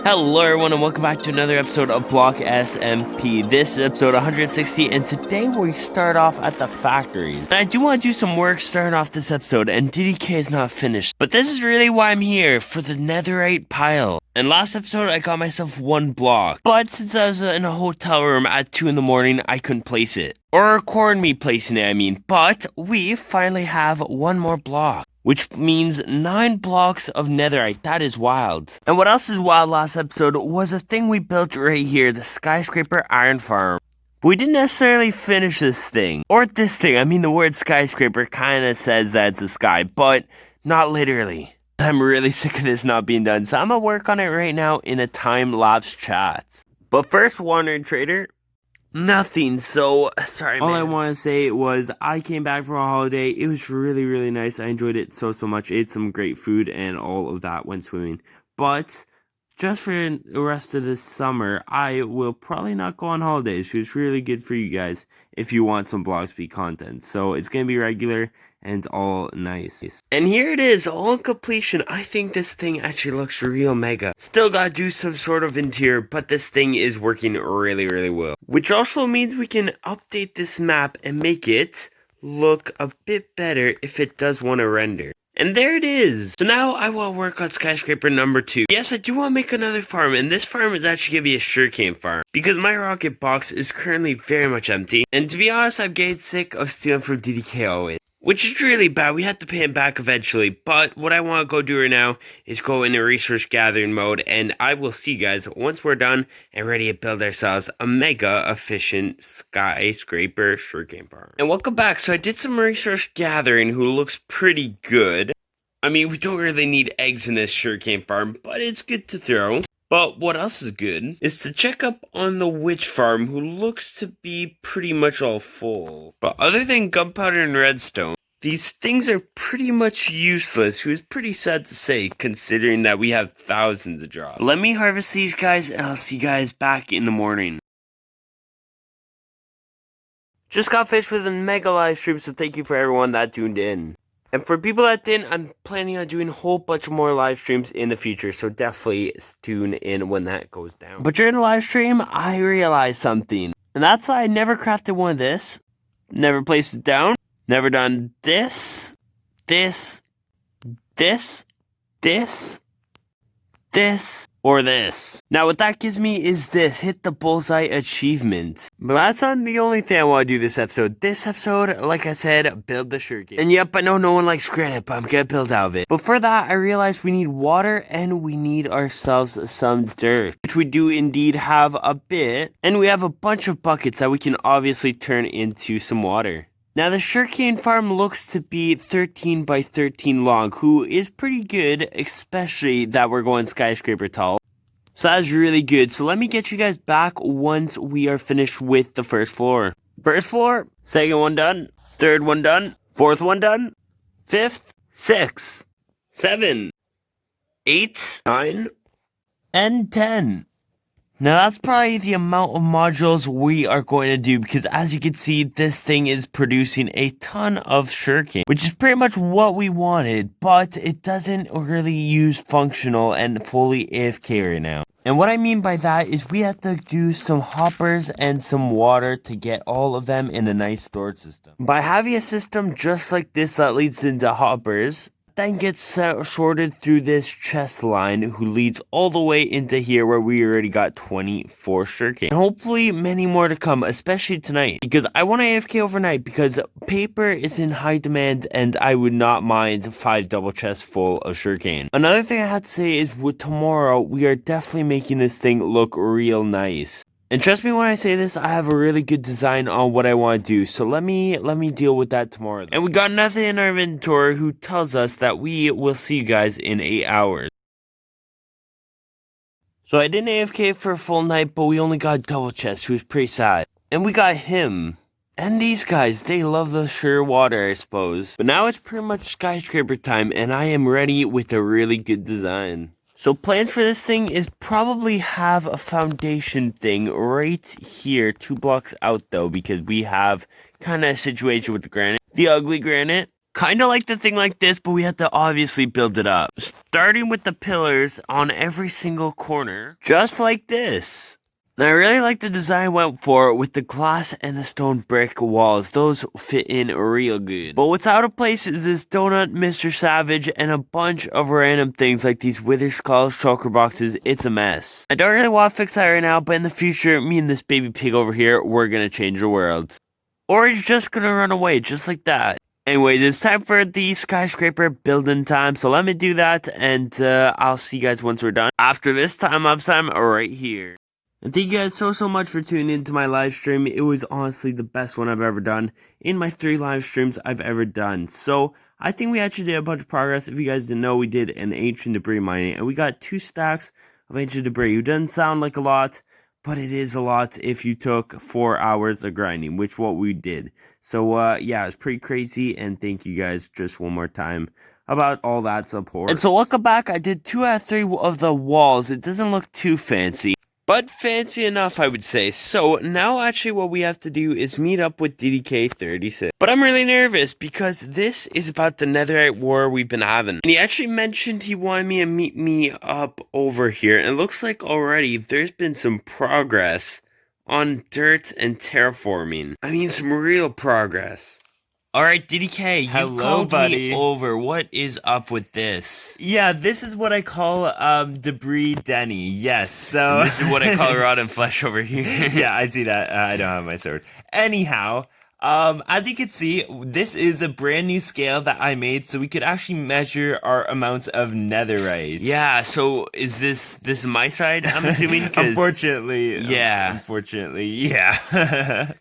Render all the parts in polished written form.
Hello everyone and welcome back to another episode of BlockSMP. This is episode 160 and today we start off at the factory. And I do want to do some work starting off this episode and DDK is not finished. But this is really why I'm here, for the netherite pile. And last episode I got myself one block. But since I was in a hotel room at 2 in the morning, I couldn't place it. Or record me placing it, I mean. But we finally have one more block, which means 9 blocks of netherite. That is wild. And what else is wild last episode was a thing we built right here, the skyscraper iron farm. We didn't necessarily finish this thing, or this thing. I mean, the word skyscraper kind of says that it's a sky, but not literally. I'm really sick of this not being done, so I'm gonna work on it right now in a time-lapse chat. But first, wandering trader. Nothing, so sorry, man. All I want to say was I came back from a holiday. It was really nice. I enjoyed it so much. Ate some great food and all of that, went swimming. But just for the rest of this summer, I will probably not go on holidays. So it's really good for you guys if you want some BlockSMP content. So it's going to be regular and all nice. And here it is, all in completion. I think this thing actually looks real mega. Still gotta do some sort of interior, but this thing is working really well. Which also means we can update this map and make it look a bit better if it does want to render. And there it is. So now I want to work on skyscraper number 2. Yes, I do want to make another farm, and this farm is actually going to be a sugarcane farm, because my rocket box is currently very much empty. And to be honest, I'm getting sick of stealing from DDK always, which is really bad. We have to pay him back eventually. But what I want to go do right now is go into resource gathering mode, and I will see you guys once we're done and ready to build ourselves a mega efficient skyscraper sugarcane farm. And welcome back. So I did some resource gathering, who looks pretty good. I mean, we don't really need eggs in this sugarcane farm, but it's good to throw. But what else is good is to check up on the witch farm, who looks to be pretty much all full. But other than gunpowder and redstone, these things are pretty much useless, which is pretty sad to say, considering that we have thousands of jobs. Let me harvest these guys, and I'll see you guys back in the morning. Just got finished with a mega live stream, so thank you for everyone that tuned in. And for people that didn't, I'm planning on doing a whole bunch more live streams in the future, so definitely tune in when that goes down. But during the live stream, I realized something. And that's that I never crafted one of this, never placed it down, never done this, or this. Now what that gives me is this, hit the bullseye achievement. But that's not the only thing I want to do this episode. This episode, like I said, build the sugarcane. And yep, I know no one likes granite, but I'm gonna build out of it. But for that, I realized we need water and we need ourselves some dirt, which we do indeed have a bit. And we have a bunch of buckets that we can obviously turn into some water. Now the sugarcane farm looks to be 13 by 13 long, who is pretty good, especially that we're going skyscraper tall. So that's really good. So let me get you guys back once we are finished with the first floor. First floor, second one done, third one done, fourth one done, fifth, sixth, 7, 8, 9, and 10. Now that's probably the amount of modules we are going to do, because as you can see, this thing is producing a ton of sugarcane, which is pretty much what we wanted, but it doesn't really use functional and fully AFK right now. And what I mean by that is we have to do some hoppers and some water to get all of them in a nice storage system. By having a system just like this that leads into hoppers, then gets sorted through this chest line, who leads all the way into here where we already got 24 sugarcane. And hopefully many more to come, especially tonight, because I want to AFK overnight because paper is in high demand and I would not mind 5 double chests full of sugarcane. Another thing I have to say is with tomorrow, we are definitely making this thing look real nice. And trust me when I say this, I have a really good design on what I want to do. So let me deal with that tomorrow. And we got nothing in our inventory, who tells us that we will see you guys in 8 hours. So I didn't AFK for a full night, but we only got double chest, who's pretty sad. And we got him. And these guys, they love the sure water, I suppose. But now it's pretty much skyscraper time, and I am ready with a really good design. So plans for this thing is probably have a foundation thing right here, 2 blocks out though, because we have kind of a situation with the granite. The ugly granite. Kind of like the thing like this, but we have to obviously build it up. Starting with the pillars on every single corner, just like this. Now, I really like the design I went for with the glass and the stone brick walls. Those fit in real good. But what's out of place is this donut, Mr. Savage, and a bunch of random things like these wither skulls, shulker boxes. It's a mess. I don't really want to fix that right now, but in the future, me and this baby pig over here, we're gonna change the world. Or he's just gonna run away, just like that. Anyway, it's time for the skyscraper building time, so let me do that, and I'll see you guys once we're done. After this time-lapse time right here. And thank you guys so much for tuning into my live stream. It was honestly the best one I've ever done in my 3 live streams I've ever done. So I think we actually did a bunch of progress. If you guys didn't know, we did an ancient debris mining, and we got 2 stacks of ancient debris. It doesn't sound like a lot, but it is a lot if you took 4 hours of grinding, which what we did. So yeah, it's pretty crazy, and thank you guys just one more time about all that support. And so looking back, I did 2 out of 3 of the walls. It doesn't look too fancy, but fancy enough, I would say. So now actually what we have to do is meet up with DDK36. But I'm really nervous because this is about the netherite war we've been having. And he actually mentioned he wanted me to meet me up over here. And it looks like already there's been some progress on dirt and terraforming. I mean, some real progress. Alright, DDK, you called me over. What is up with this? Yeah, this is what I call debris Denny. Yes, so and this is what I call rotten flesh over here. Yeah, I see that. I don't have my sword. Anyhow, as you can see, this is a brand new scale that I made, so we could actually measure our amounts of netherite. Yeah, so is this my side, I'm assuming? Unfortunately, yeah.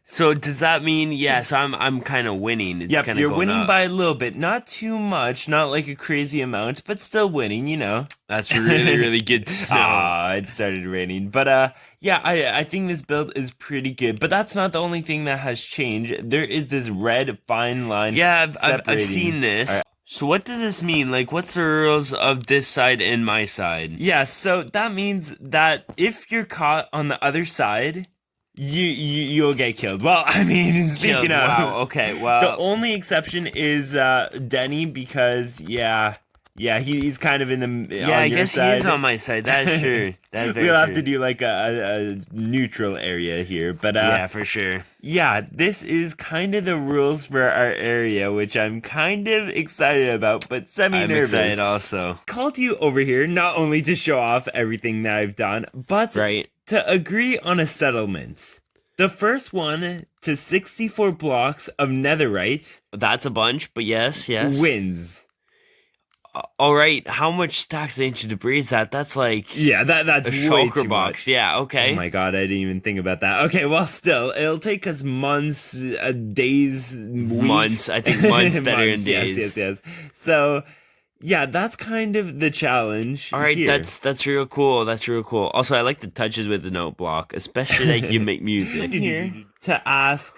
So does that mean, yeah, so I'm kind of winning? It's yep, you're winning up by a little bit. Not too much, not like a crazy amount, but still winning, you know. That's really good to know. Ah, it started raining. But yeah, I think this build is pretty good. But that's not the only thing that has changed. There is this red fine line. Yeah, I've seen this. Right. So what does this mean? Like, what's the rules of this side and my side? Yeah, so that means that if you're caught on the other side, you'll get killed. Well, I mean, speaking of, wow, okay, well, the only exception is Denny, because he's kind of in the I guess side. He is on my side. That is true. That is very we'll true. have to do like a neutral area here, but yeah, for sure. Yeah, this is kind of the rules for our area, which I'm kind of excited about, but semi-nervous. I'm excited also. Called you over here not only to show off everything that I've done, but to agree on a settlement. The first one to 64 blocks of netherite. That's a bunch, but yes. Wins. All right, how much stacks of ancient debris is that? That's like that's a way shulker too box. Much. Yeah, okay. Oh my god, I didn't even think about that. Okay, well, still, it'll take us months, days, weeks. Months. I think months better than days. Yes. So, yeah, that's kind of the challenge. All right, here. that's real cool. That's real cool. Also, I like the touches with the note block, especially like you make music. Here to ask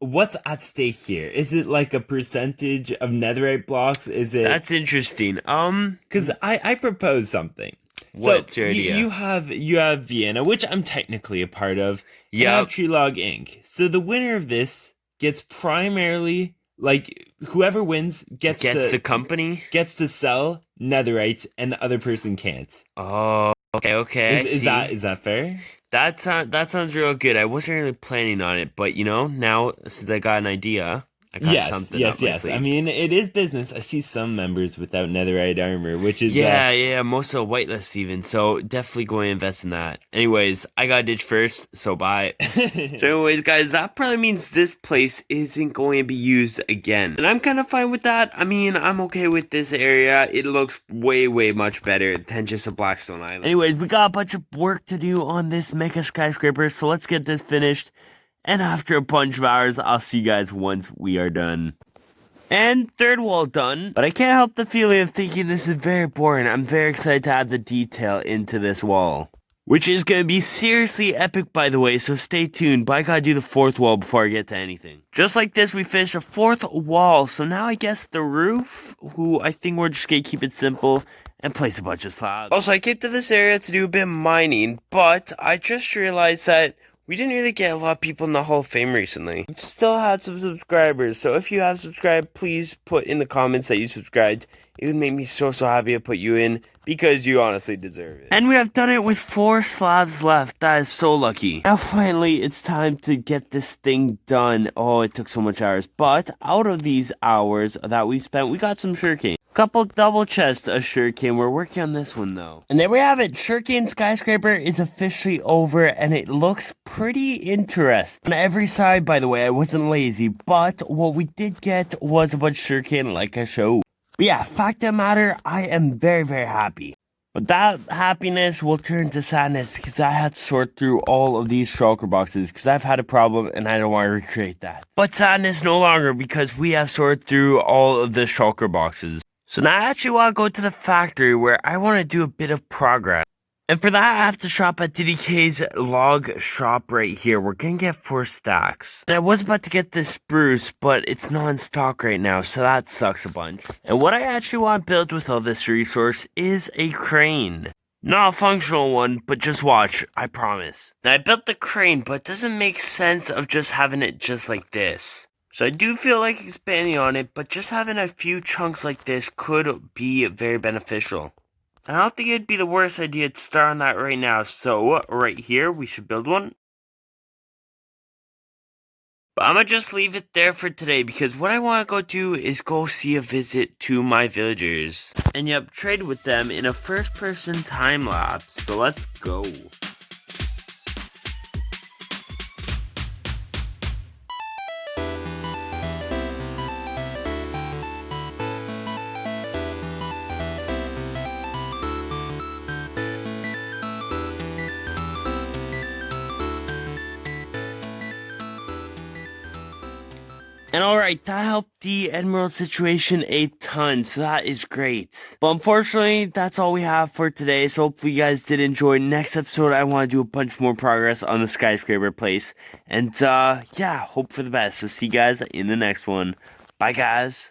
what's at stake here? Is it like a percentage of netherite blocks? Is it? That's interesting. Because I propose something. What's your idea? You have Vienna, which I'm technically a part of. Yeah. You have Treelog Inc. So the winner of this gets primarily, like, whoever wins gets the company gets to sell netherite, and the other person can't. Oh, okay. Is that fair? That sounds real good. I wasn't really planning on it, but now since I got an idea, I got something. Yes. I mean, it is business. I see some members without netherite armor, which is most of the whitelist even. So definitely going to invest in that. Anyways, I got to ditch first, so bye. So anyways, guys, that probably means this place isn't going to be used again, and I'm kind of fine with that. I mean, I'm okay with this area. It looks way much better than just a Blackstone Island. Anyways, we got a bunch of work to do on this mega skyscraper, so let's get this finished. And after a bunch of hours, I'll see you guys once we are done. And third wall done. But I can't help the feeling of thinking this is very boring. I'm very excited to add the detail into this wall, which is going to be seriously epic, by the way, so stay tuned. But I gotta do the fourth wall before I get to anything. Just like this, we finished the fourth wall. So now I guess the roof, who I think we're just going to keep it simple and place a bunch of slabs. Also, I came to this area to do a bit of mining, but I just realized that We didn't really get a lot of people in the Hall of Fame recently. We've still had some subscribers, so if you have subscribed, please put in the comments that you subscribed. It would make me so happy to put you in, because you honestly deserve it. And we have done it with 4 slabs left. That is so lucky. Now finally, it's time to get this thing done. Oh, it took so much hours. But out of these hours that we spent, we got some sugarcane. Couple double chests of sugarcane. We're working on this one though. And there we have it. Sugarcane skyscraper is officially over, and it looks pretty interesting. On every side, by the way, I wasn't lazy, but what we did get was a bunch of sugarcane like I showed. But yeah, fact of the matter, I am very happy. But that happiness will turn to sadness because I had to sort through all of these shulker boxes because I've had a problem and I don't want to recreate that. But sadness no longer because we have sorted through all of the shulker boxes. So now I actually want to go to the factory where I want to do a bit of progress. And for that, I have to shop at DDK's log shop right here. We're going to get 4 stacks. And I was about to get this spruce, but it's not in stock right now, so that sucks a bunch. And what I actually want to build with all this resource is a crane. Not a functional one, but just watch, I promise. Now, I built the crane, but it doesn't make sense of just having it just like this. So I do feel like expanding on it, but just having a few chunks like this could be very beneficial. I don't think it'd be the worst idea to start on that right now, so right here we should build one. But I'm gonna just leave it there for today because what I want to go do is go see a visit to my villagers. And yep, trade with them in a first-person time-lapse, so let's go. And alright, that helped the Emerald situation a ton, so that is great. But unfortunately, that's all we have for today, so hopefully you guys did enjoy. Next episode, I want to do a bunch more progress on the skyscraper place. And yeah, hope for the best. So see you guys in the next one. Bye guys.